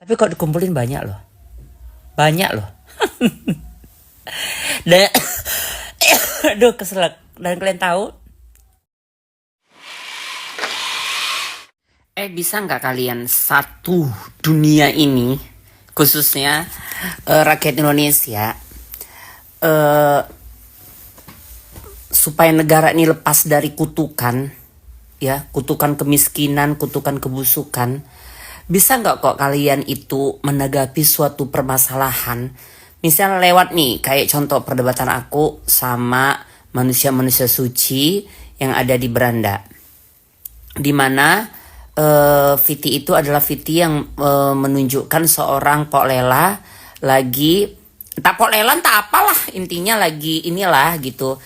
Tapi kok dikumpulin banyak loh. Banyak loh. Dan aduh keselak. Dan kalian tahu, bisa nggak kalian satu dunia ini, khususnya rakyat Indonesia, supaya negara ini lepas dari kutukan, ya, kutukan kemiskinan, kutukan kebusukan. Bisa nggak kok kalian itu menanggapi suatu permasalahan, misalnya lewat nih, kayak contoh perdebatan aku sama manusia-manusia suci yang ada di beranda, dimana Viti itu adalah Viti yang menunjukkan seorang Pok Lela lagi, entah Pok Lela entah apalah, intinya lagi inilah gitu,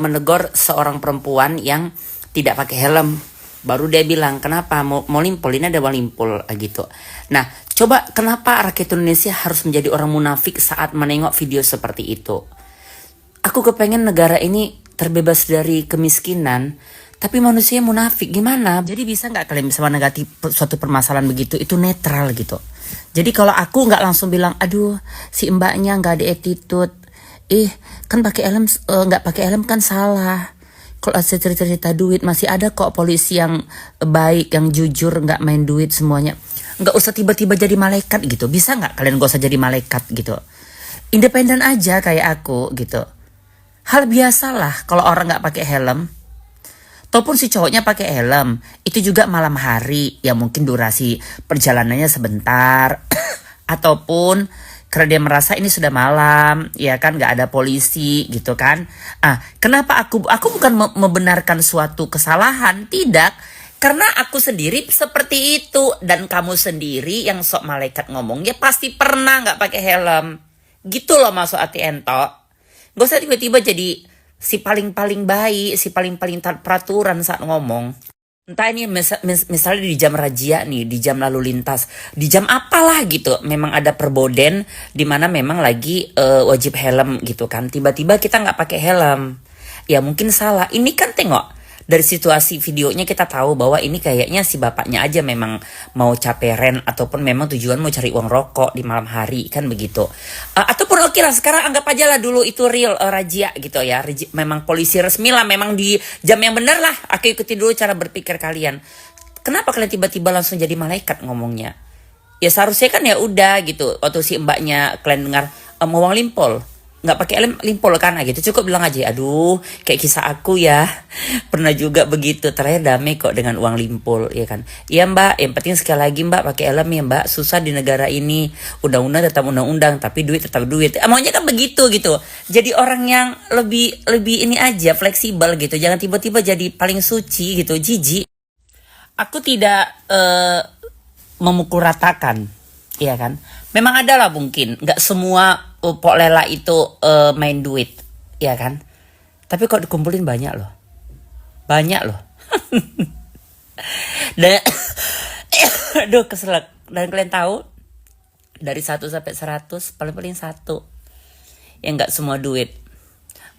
menegur seorang perempuan yang tidak pakai helm. Baru dia bilang, kenapa mau limpul, ini ada limpul gitu. Nah, coba kenapa rakyat Indonesia harus menjadi orang munafik saat menengok video seperti itu? Aku kepengen negara ini terbebas dari kemiskinan, tapi manusia munafik, gimana? Jadi bisa nggak kalian bisa menanggapi suatu permasalahan begitu, itu netral gitu. Jadi kalau aku nggak langsung bilang, aduh si mbaknya nggak ada attitude, kan pakai helm, nggak pakai helm kan salah. Kalau ada cerita-cerita duit, masih ada kok polisi yang baik, yang jujur, nggak main duit semuanya. Nggak usah tiba-tiba jadi malaikat gitu. Bisa nggak kalian gak usah jadi malaikat gitu? Independen aja kayak aku gitu. Hal biasalah kalau orang nggak pakai helm. Ataupun si cowoknya pakai helm, itu juga malam hari, ya mungkin durasi perjalanannya sebentar. Ataupun karena dia merasa ini sudah malam, ya kan, nggak ada polisi gitu kan. Kenapa aku bukan membenarkan suatu kesalahan, tidak. Karena aku sendiri seperti itu, dan kamu sendiri yang sok malaikat ngomong, ya pasti pernah nggak pakai helm. Gitu loh maksud hati ento. Gak usah tiba-tiba jadi si paling-paling baik, si paling-paling taat peraturan saat ngomong. Entah ini misalnya di jam razia nih, di jam lalu lintas, di jam apalah gitu, memang ada perboden di mana memang lagi wajib helm gitu kan. Tiba-tiba kita nggak pakai helm, ya mungkin salah. Ini kan tengok dari situasi videonya kita tahu bahwa ini kayaknya si bapaknya aja memang mau caperen, ataupun memang tujuan mau cari uang rokok di malam hari kan begitu. Ataupun oke lah, sekarang anggap aja lah dulu itu real razia gitu ya, memang polisi resmi lah, memang di jam yang benar lah. Aku ikuti dulu cara berpikir kalian. Kenapa kalian tiba-tiba langsung jadi malaikat ngomongnya? Ya seharusnya kan ya udah gitu, waktu si mbaknya kalian dengar mau uang limpol, nggak pakai limpol kan gitu, cukup bilang aja, aduh kayak kisah aku ya, pernah juga begitu, terakhir damai kok dengan uang limpol, ya kan. Iya mbak, yang penting sekali lagi mbak pakai helm ya mbak, susah di negara ini, undang-undang tetap undang-undang tapi duit tetap duit. Maunya kan begitu gitu. Jadi orang yang lebih ini aja, fleksibel gitu, jangan tiba-tiba jadi paling suci gitu, jijik. Aku tidak memukul ratakan, iya kan. Memang ada lah mungkin, nggak semua Pok Lela itu main duit, ya kan. Tapi kok dikumpulin banyak loh. Banyak loh. Dan aduh keselak. Dan kalian tahu, dari 1 sampai 100 paling-paling 1 yang nggak semua duit.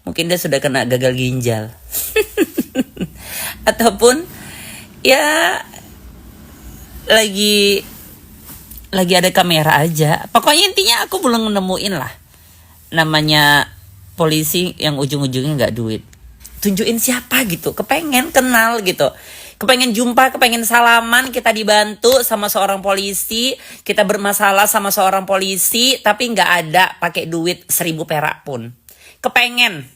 Mungkin dia sudah kena gagal ginjal. Ataupun ya lagi ada kamera aja. Pokoknya intinya aku belum nemuin lah namanya polisi yang ujung-ujungnya nggak duit. Tunjukin siapa gitu, kepengen kenal gitu, kepengen jumpa, kepengen salaman, kita dibantu sama seorang polisi, kita bermasalah sama seorang polisi, tapi nggak ada pakai duit 1000 perak pun. Kepengen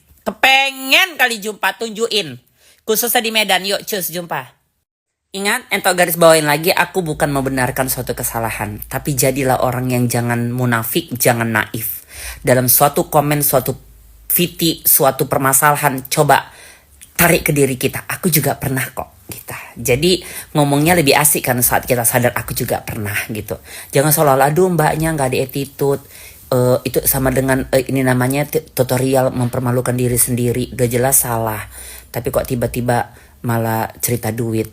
kali jumpa, tunjukin. Khususnya di Medan, yuk cus jumpa. Ingat, entok garis bawain lagi, aku bukan membenarkan suatu kesalahan, tapi jadilah orang yang jangan munafik, jangan naif. Dalam suatu komen, suatu viti, suatu permasalahan, coba tarik ke diri kita. Aku juga pernah kok gitu. Jadi ngomongnya lebih asik kan saat kita sadar aku juga pernah gitu. Jangan seolah-olah aduh mbaknya gak ada attitude. Itu sama dengan ini namanya tutorial mempermalukan diri sendiri. Udah jelas salah, tapi kok tiba-tiba malah cerita duit.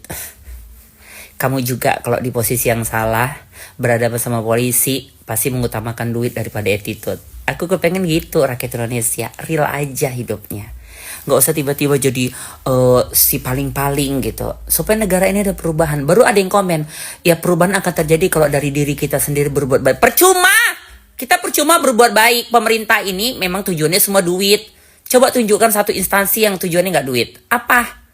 Kamu juga kalau di posisi yang salah, berada bersama polisi, pasti mengutamakan duit daripada attitude. Aku kepengen gitu rakyat Indonesia, real aja hidupnya. nggak usah tiba-tiba jadi si paling-paling gitu. Supaya negara ini ada perubahan. Baru ada yang komen, ya perubahan akan terjadi kalau dari diri kita sendiri berbuat baik. Percuma! Kita percuma berbuat baik. Pemerintah ini memang tujuannya semua duit. Coba tunjukkan satu instansi yang tujuannya nggak duit. Apa?